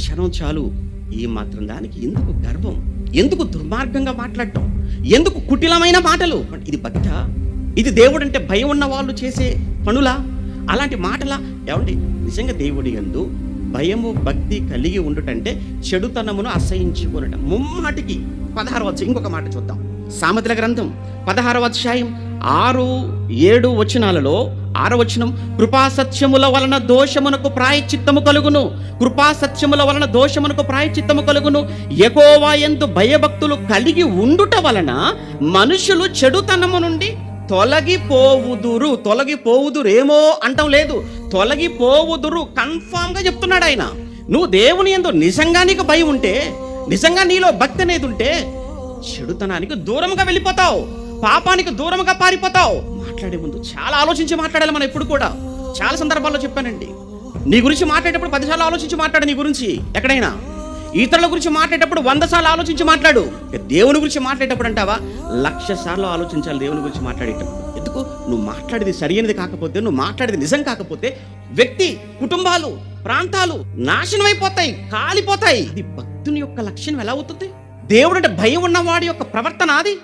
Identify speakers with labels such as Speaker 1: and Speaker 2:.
Speaker 1: క్షణం చాలు. ఈ మాత్రం దానికి ఎందుకు గర్వం, ఎందుకు దుర్మార్గంగా మాట్లాడటం, ఎందుకు కుటిలమైన మాటలు? ఇది భక్త? ఇది దేవుడంటే భయం ఉన్న వాళ్ళు చేసే పనులా? అలాంటి మాటలా? ఏమండి, నిజంగా దేవుడి యందు భయము భక్తి కలిగి ఉండుటంటే చెడుతనమును అసహించుకునటం. ముమ్మాటికి 16వ అధ్యాయం ఇంకొక మాట చూద్దాం. సామెతల గ్రంథం 16వ అధ్యాయం 6-7 వచనాలలో 6వ వచనం, కృపాసత్యముల వలన దోషమునకు ప్రాయశ్చిత్తము కలుగును. కృపాసత్యముల వలన దోషమునకు ప్రాయశ్చిత్తము కలుగును. యెహోవా యందు భయభక్తులు కలిగి ఉండుట వలన మనుషులు చెడుతనము నుండి తొలగిపోవుదురు. తొలగిపోవుదురేమో అంటం లేదు, తొలగిపోవుదురు. కన్ఫామ్గా చెప్తున్నాడు ఆయన. నువ్వు దేవుని యందు నిజంగా నీకు భయం ఉంటే, నిజంగా నీలో భక్తి అనేది ఉంటే, చెడుతనానికి దూరంగా వెళ్ళిపోతావు, పాపానికి దూరంగా పారిపోతావు. మాట్లాడే ముందు చాలా ఆలోచించి మాట్లాడాలి. మనం ఎప్పుడు కూడా చాలా సందర్భాల్లో చెప్పానండి, నీ గురించి మాట్లాడేటప్పుడు 10 సార్లు ఆలోచించి మాట్లాడు. నీ గురించి ఎక్కడైనా ఇతరుల గురించి మాట్లాడేటప్పుడు 100 సార్లు ఆలోచించి మాట్లాడు. దేవుని గురించి మాట్లాడేటప్పుడు అంటావా 1,00,000 సార్లు ఆలోచించాలి దేవుని గురించి మాట్లాడేటప్పుడు. ఎందుకు? నువ్వు మాట్లాడేది సరైనది కాకపోతే, నువ్వు మాట్లాడేది నిజం కాకపోతే వ్యక్తి, కుటుంబాలు, ప్రాంతాలు నాశనం అయిపోతాయి, కాలిపోతాయి. ఇది భక్తుని యొక్క లక్షణం ఎలా అవుతుంది? దేవుడు అంటే భయం ఉన్నవాడి యొక్క ప్రవర్తన అది.